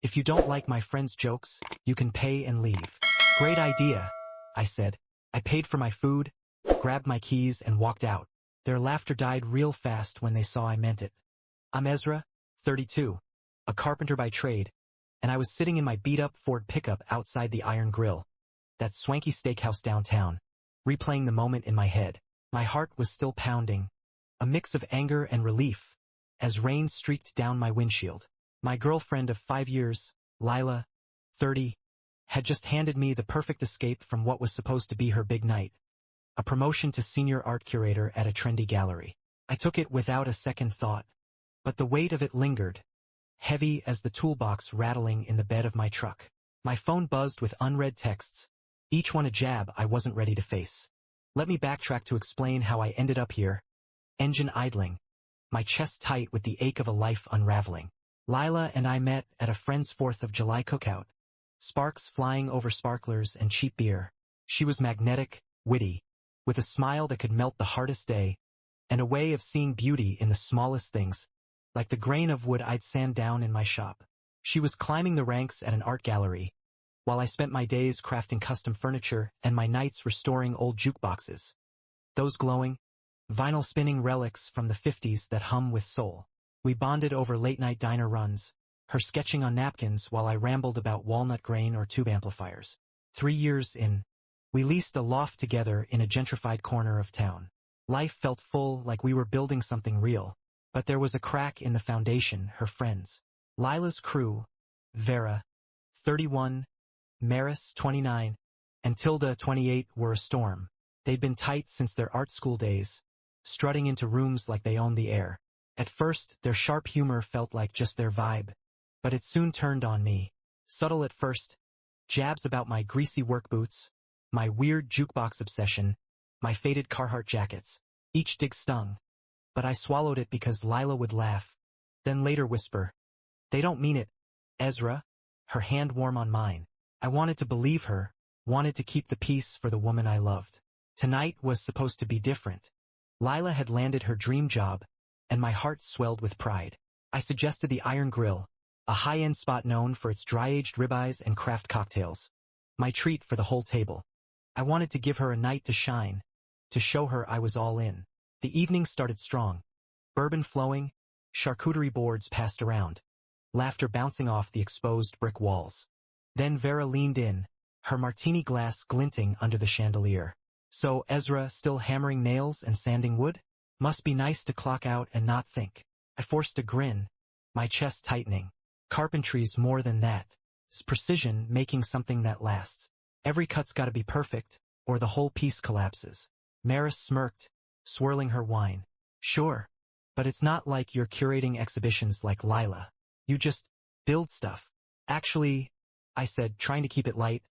If you don't like my friend's jokes, you can pay and leave. Great idea, I said. I paid for my food, grabbed my keys, and walked out. Their laughter died real fast when they saw I meant it. I'm Ezra, 32, a carpenter by trade, and I was sitting in my beat-up Ford pickup outside the Iron Grill, that swanky steakhouse downtown, replaying the moment in my head. My heart was still pounding, a mix of anger and relief, as rain streaked down my windshield. My girlfriend of 5 years, Lila, 30, had just handed me the perfect escape from what was supposed to be her big night, a promotion to senior art curator at a trendy gallery. I took it without a second thought, but the weight of it lingered, heavy as the toolbox rattling in the bed of my truck. My phone buzzed with unread texts, each one a jab I wasn't ready to face. Let me backtrack to explain how I ended up here. Engine idling, my chest tight with the ache of a life unraveling. Lila and I met at a friend's 4th of July cookout. Sparks flying over sparklers and cheap beer. She was magnetic, witty, with a smile that could melt the hardest day, and a way of seeing beauty in the smallest things, like the grain of wood I'd sand down in my shop. She was climbing the ranks at an art gallery, while I spent my days crafting custom furniture and my nights restoring old jukeboxes. Those glowing, vinyl-spinning relics from the 50s that hum with soul. We bonded over late-night diner runs, her sketching on napkins while I rambled about walnut grain or tube amplifiers. 3 years in, we leased a loft together in a gentrified corner of town. Life felt full, like we were building something real, but there was a crack in the foundation. Her friends, Lila's crew, Vera, 31, Maris, 29, and Tilda, 28, were a storm. They'd been tight since their art school days, strutting into rooms like they owned the air. At first, their sharp humor felt like just their vibe, but it soon turned on me. Subtle at first, jabs about my greasy work boots, my weird jukebox obsession, my faded Carhartt jackets. Each dig stung, but I swallowed it because Lila would laugh, then later whisper, "They don't mean it, Ezra," her hand warm on mine. I wanted to believe her, wanted to keep the peace for the woman I loved. Tonight was supposed to be different. Lila had landed her dream job, and my heart swelled with pride. I suggested the Iron Grill, a high-end spot known for its dry-aged ribeyes and craft cocktails. My treat for the whole table. I wanted to give her a night to shine, to show her I was all in. The evening started strong. Bourbon flowing, charcuterie boards passed around, laughter bouncing off the exposed brick walls. Then Vera leaned in, her martini glass glinting under the chandelier. "So, Ezra, still hammering nails and sanding wood? Must be nice to clock out and not think." I forced a grin, my chest tightening. Carpentry's more than that. It's precision, making something that lasts. Every cut's gotta be perfect, or the whole piece collapses. Maris smirked, swirling her wine. "Sure, but it's not like you're curating exhibitions like Lila. You just build stuff." "Actually," I said, trying to keep it light,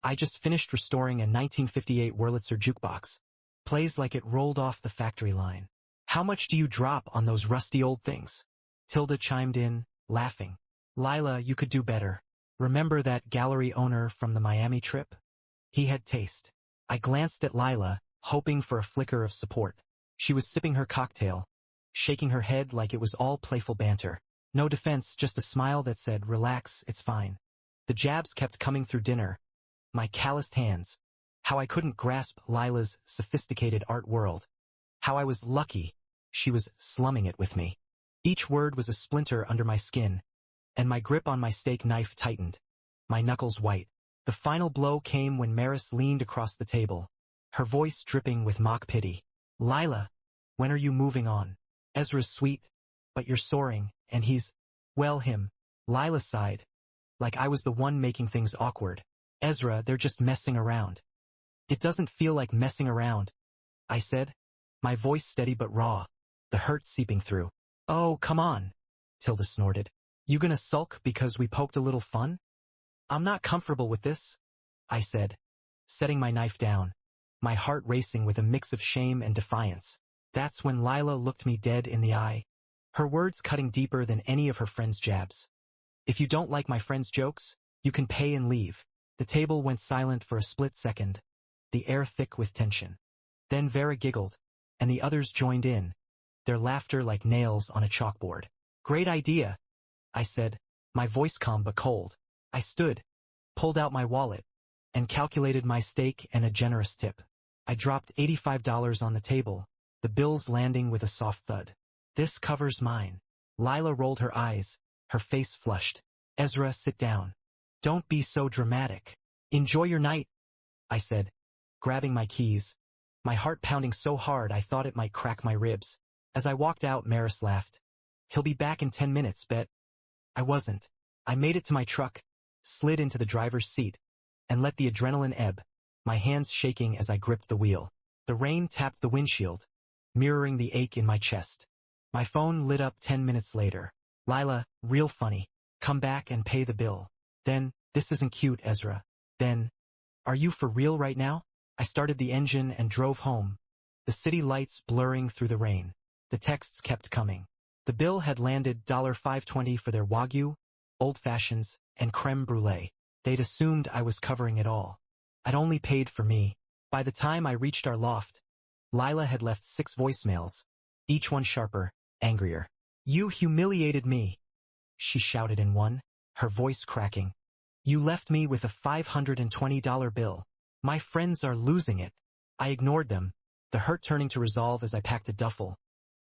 "I just finished restoring a 1958 Wurlitzer jukebox. Plays like it rolled off the factory line." "How much do you drop on those rusty old things?" Tilda chimed in, laughing. "Lila, you could do better. Remember that gallery owner from the Miami trip? He had taste." I glanced at Lila, hoping for a flicker of support. She was sipping her cocktail, shaking her head like it was all playful banter. No defense, just a smile that said, "Relax, it's fine." The jabs kept coming through dinner. My calloused hands. How I couldn't grasp Lila's sophisticated art world. How I was lucky she was slumming it with me. Each word was a splinter under my skin, and my grip on my steak knife tightened, my knuckles white. The final blow came when Maris leaned across the table, her voice dripping with mock pity. "Lila, when are you moving on? Ezra's sweet, but you're soaring, and he's, well, him." Lila sighed, like I was the one making things awkward. "Ezra, they're just messing around." "It doesn't feel like messing around," I said, my voice steady but raw, the hurt seeping through. "Oh, come on," Tilda snorted. "You gonna sulk because we poked a little fun?" "I'm not comfortable with this," I said, setting my knife down, my heart racing with a mix of shame and defiance. That's when Lila looked me dead in the eye, her words cutting deeper than any of her friends' jabs. "If you don't like my friend's jokes, you can pay and leave." The table went silent for a split second, the air thick with tension. Then Vera giggled, and the others joined in, their laughter like nails on a chalkboard. "Great idea," I said, my voice calm but cold. I stood, pulled out my wallet, and calculated my stake and a generous tip. I dropped $85 on the table, the bills landing with a soft thud. This covers mine. Lila rolled her eyes, her face flushed. Ezra, sit down. Don't be so dramatic. Enjoy your night, I said, grabbing my keys, my heart pounding so hard I thought it might crack my ribs. As I walked out, Maris laughed. He'll be back in 10 minutes, bet. I wasn't. I made it to my truck, slid into the driver's seat, and let the adrenaline ebb, my hands shaking as I gripped the wheel. The rain tapped the windshield, mirroring the ache in my chest. My phone lit up 10 minutes later. Lila, real funny. Come back and pay the bill. Then, this isn't cute, Ezra. Then, are you for real right now? I started the engine and drove home, the city lights blurring through the rain. The texts kept coming. The bill had landed $5.20 for their Wagyu, Old Fashions, and creme brulee. They'd assumed I was covering it all. I'd only paid for me. By the time I reached our loft, Lila had left 6 voicemails, each one sharper, angrier. You humiliated me, she shouted in one, her voice cracking. You left me with a $520 bill. My friends are losing it. I ignored them, the hurt turning to resolve as I packed a duffel.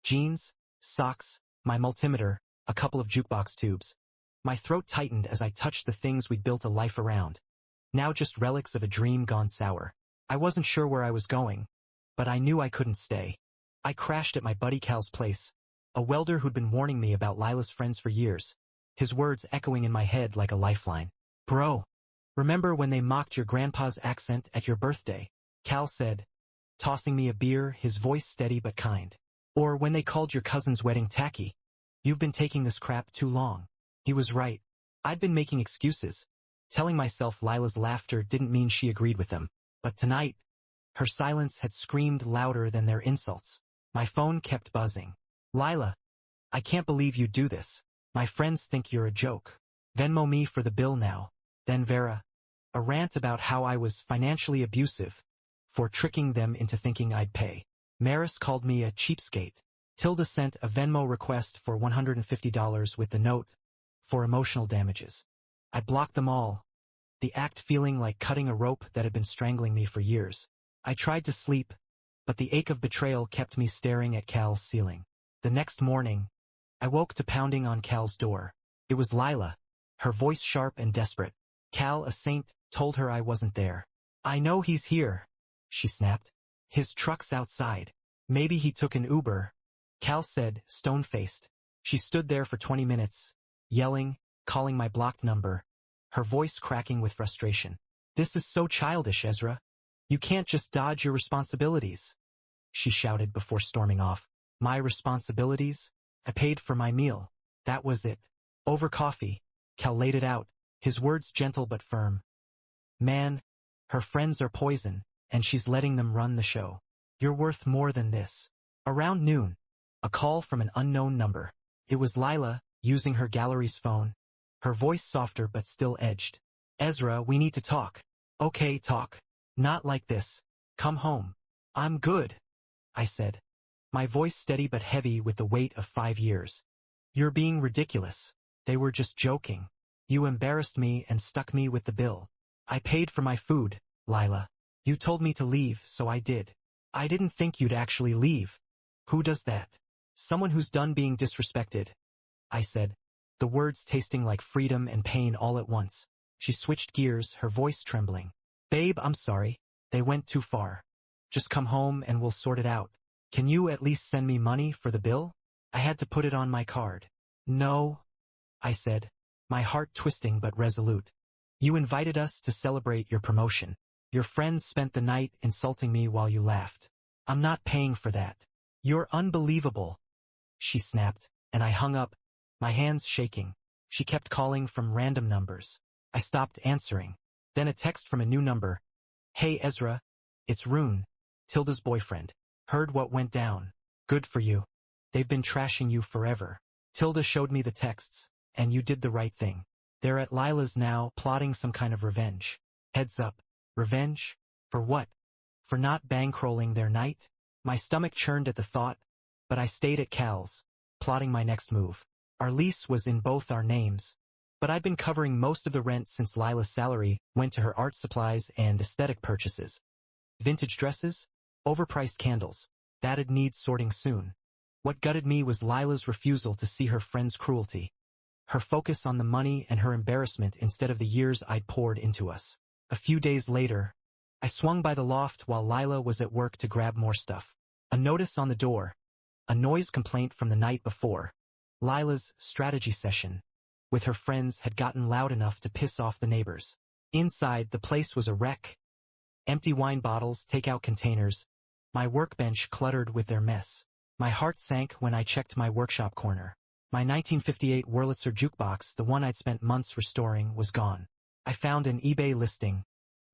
Jeans, socks, my multimeter, a couple of jukebox tubes. My throat tightened as I touched the things we'd built a life around. Now just relics of a dream gone sour. I wasn't sure where I was going, but I knew I couldn't stay. I crashed at my buddy Cal's place, a welder who'd been warning me about Lila's friends for years, his words echoing in my head like a lifeline. Bro, remember when they mocked your grandpa's accent at your birthday? Cal said, tossing me a beer, his voice steady but kind. Or when they called your cousin's wedding tacky? You've been taking this crap too long. He was right. I'd been making excuses, telling myself Lila's laughter didn't mean she agreed with them. But tonight, her silence had screamed louder than their insults. My phone kept buzzing. Lila, I can't believe you do this. My friends think you're a joke. Venmo me for the bill now. Then Vera. A rant about how I was financially abusive for tricking them into thinking I'd pay. Maris called me a cheapskate. Tilda sent a Venmo request for $150 with the note for emotional damages. I blocked them all, the act feeling like cutting a rope that had been strangling me for years. I tried to sleep, but the ache of betrayal kept me staring at Cal's ceiling. The next morning, I woke to pounding on Cal's door. It was Lila, her voice sharp and desperate. Cal, a saint, told her I wasn't there. I know he's here, she snapped. His truck's outside. Maybe he took an Uber, Cal said, stone-faced. She stood there for 20 minutes, yelling, calling my blocked number, her voice cracking with frustration. This is so childish, Ezra. You can't just dodge your responsibilities, she shouted before storming off. My responsibilities? I paid for my meal. That was it. Over coffee, Cal laid it out, his words gentle but firm. Man, her friends are poison, and she's letting them run the show. You're worth more than this. Around noon, a call from an unknown number. It was Lila, using her gallery's phone, her voice softer but still edged. Ezra, we need to talk. Okay, talk. Not like this. Come home. I'm good, I said, my voice steady but heavy with the weight of 5 years. You're being ridiculous. They were just joking. You embarrassed me and stuck me with the bill. I paid for my food, Lila. You told me to leave, so I did. I didn't think you'd actually leave. Who does that? Someone who's done being disrespected, I said, the words tasting like freedom and pain all at once. She switched gears, her voice trembling. Babe, I'm sorry. They went too far. Just come home and we'll sort it out. Can you at least send me money for the bill? I had to put it on my card. No, I said, my heart twisting but resolute. You invited us to celebrate your promotion. Your friends spent the night insulting me while you laughed. I'm not paying for that. You're unbelievable, she snapped, and I hung up, my hands shaking. She kept calling from random numbers. I stopped answering. Then a text from a new number. Hey Ezra, it's Rune, Tilda's boyfriend. Heard what went down. Good for you. They've been trashing you forever. Tilda showed me the texts, and you did the right thing. They're at Lila's now, plotting some kind of revenge. Heads up. Revenge? For what? For not bankrolling their night? My stomach churned at the thought, but I stayed at Cal's, plotting my next move. Our lease was in both our names, But I'd been covering most of the rent since Lila's salary went to her art supplies and aesthetic purchases. Vintage dresses, overpriced candles. That'd need sorting soon. What gutted me was Lila's refusal to see her friend's cruelty. Her focus on the money and her embarrassment instead of the years I'd poured into us. A few days later, I swung by the loft while Lila was at work to grab more stuff. A notice on the door. A noise complaint from the night before. Lila's strategy session with her friends had gotten loud enough to piss off the neighbors. Inside, the place was a wreck. Empty wine bottles, takeout containers, my workbench cluttered with their mess. My heart sank when I checked my workshop corner. My 1958 Wurlitzer jukebox, the one I'd spent months restoring, was gone. I found an eBay listing.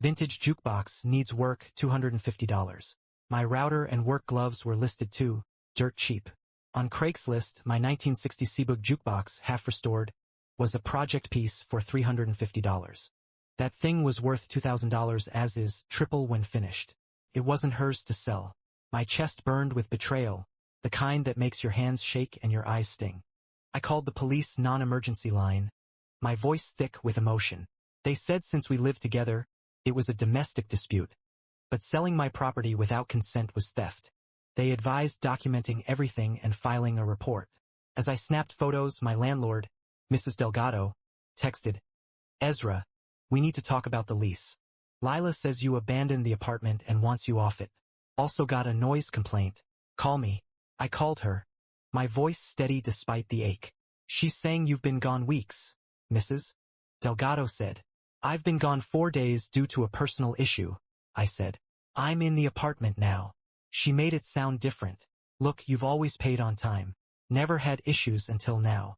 Vintage jukebox, needs work, $250. My router and work gloves were listed too, dirt cheap. On Craigslist, my 1960 Seabook jukebox, half restored, was a project piece for $350. That thing was worth $2,000 as is, triple when finished. It wasn't hers to sell. My chest burned with betrayal, the kind that makes your hands shake and your eyes sting. I called the police non-emergency line, my voice thick with emotion. They said since we lived together, it was a domestic dispute. But selling my property without consent was theft. They advised documenting everything and filing a report. As I snapped photos, my landlord, Mrs. Delgado, texted, "Ezra, we need to talk about the lease. Lila says you abandoned the apartment and wants you off it. Also got a noise complaint. Call me." I called her, my voice steady despite the ache. "She's saying you've been gone weeks, Mrs. Delgado said. "I've been gone 4 days due to a personal issue," I said. "I'm in the apartment now." She made it sound different. "Look, you've always paid on time. Never had issues until now.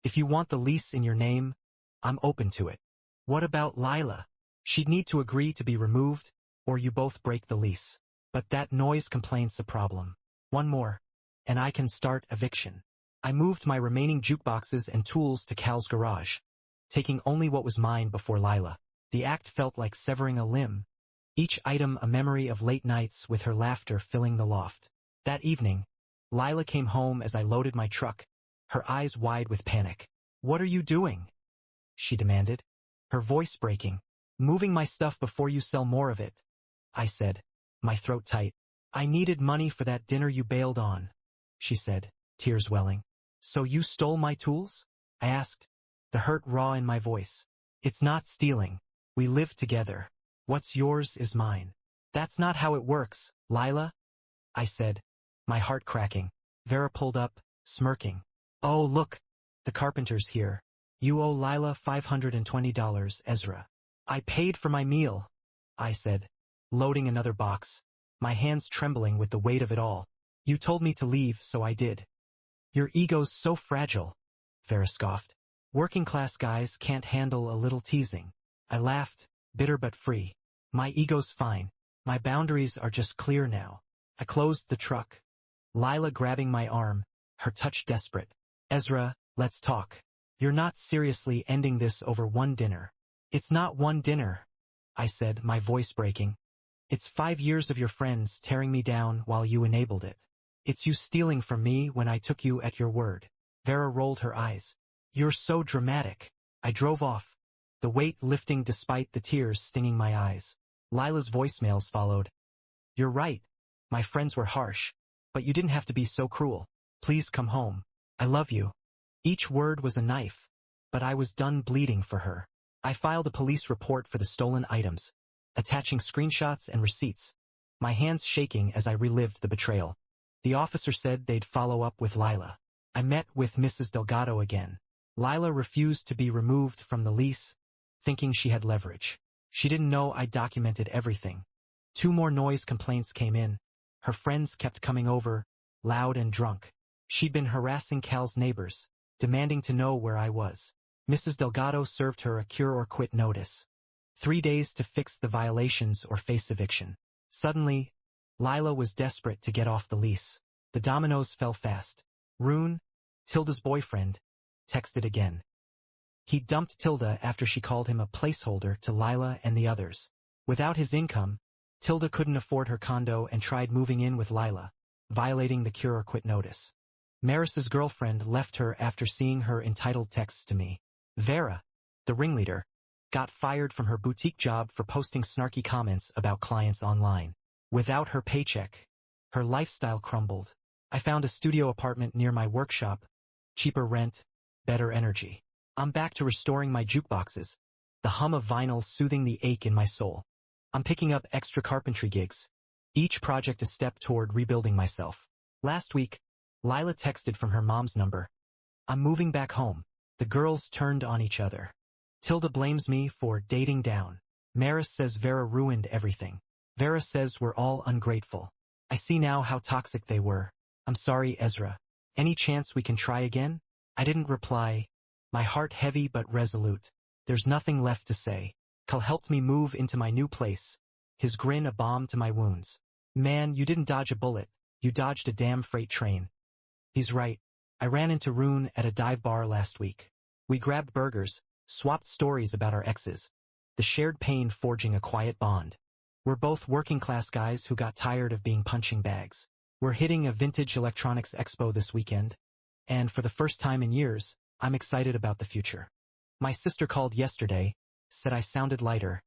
If you want the lease in your name, I'm open to it." "What about Lila? She'd need to agree to be removed, or you both break the lease." "But that noise complaint's a problem. One more, and I can start eviction." I moved my remaining jukeboxes and tools to Cal's garage, taking only what was mine before Lila. The act felt like severing a limb, each item a memory of late nights with her laughter filling the loft. That evening, Lila came home as I loaded my truck, her eyes wide with panic. "What are you doing?" she demanded, her voice breaking. "Moving my stuff before you sell more of it," I said, my throat tight. "I needed money for that dinner you bailed on," she said, tears welling. "So you stole my tools?" I asked, the hurt raw in my voice. "It's not stealing. We live together. What's yours is mine." "That's not how it works, Lila," I said, my heart cracking. Vera pulled up, smirking. "Oh, look, the carpenter's here. You owe Lila $520, Ezra." "I paid for my meal," I said, loading another box, my hands trembling with the weight of it all. "You told me to leave, so I did." "Your ego's so fragile," Vera scoffed. "Working-class guys can't handle a little teasing." I laughed, bitter but free. "My ego's fine. My boundaries are just clear now." I closed the truck, Lila grabbing my arm, her touch desperate. "Ezra, let's talk. You're not seriously ending this over one dinner." "It's not one dinner," I said, my voice breaking. "It's 5 years of your friends tearing me down while you enabled it. It's you stealing from me when I took you at your word." Vera rolled her eyes. "You're so dramatic." I drove off, the weight lifting despite the tears stinging my eyes. Lila's voicemails followed. "You're right. My friends were harsh. But you didn't have to be so cruel. Please come home. I love you." Each word was a knife, but I was done bleeding for her. I filed a police report for the stolen items, attaching screenshots and receipts, my hands shaking as I relived the betrayal. The officer said they'd follow up with Lila. I met with Mrs. Delgado again. Lila refused to be removed from the lease, thinking she had leverage. She didn't know I documented everything. 2 more noise complaints came in. Her friends kept coming over, loud and drunk. She'd been harassing Cal's neighbors, demanding to know where I was. Mrs. Delgado served her a cure or quit notice. 3 days to fix the violations or face eviction. Suddenly, Lila was desperate to get off the lease. The dominoes fell fast. Rune, Tilda's boyfriend, texted again. He dumped Tilda after she called him a placeholder to Lila and the others. Without his income, Tilda couldn't afford her condo and tried moving in with Lila, violating the cure or quit notice. Maris's girlfriend left her after seeing her entitled texts to me. Vera, the ringleader, got fired from her boutique job for posting snarky comments about clients online. Without her paycheck, her lifestyle crumbled. I found a studio apartment near my workshop, cheaper rent, better energy. I'm back to restoring my jukeboxes, the hum of vinyl soothing the ache in my soul. I'm picking up extra carpentry gigs, each project a step toward rebuilding myself. Last week, Lila texted from her mom's number. I'm moving back home. The girls turned on each other. Tilda blames me for dating down. Maris says Vera ruined everything. Vera says we're all ungrateful. I see now how toxic they were. I'm sorry, Ezra. Any chance we can try again? I didn't reply, my heart heavy but resolute. There's nothing left to say. Cal helped me move into my new place, his grin a balm to my wounds. Man, you didn't dodge a bullet. You dodged a damn freight train. He's right. I ran into Rune at a dive bar last week. We grabbed burgers, swapped stories about our exes. The shared pain forging a quiet bond. We're both working-class guys who got tired of being punching bags. We're hitting a vintage electronics expo this weekend, and for the first time in years, I'm excited about the future. My sister called yesterday, said I sounded lighter,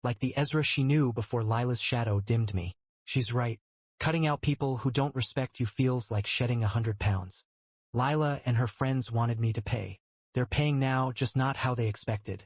like the Ezra she knew before Lila's shadow dimmed me. She's right. Cutting out people who don't respect you feels like shedding 100 pounds. Lila and her friends wanted me to pay. They're paying now, just not how they expected.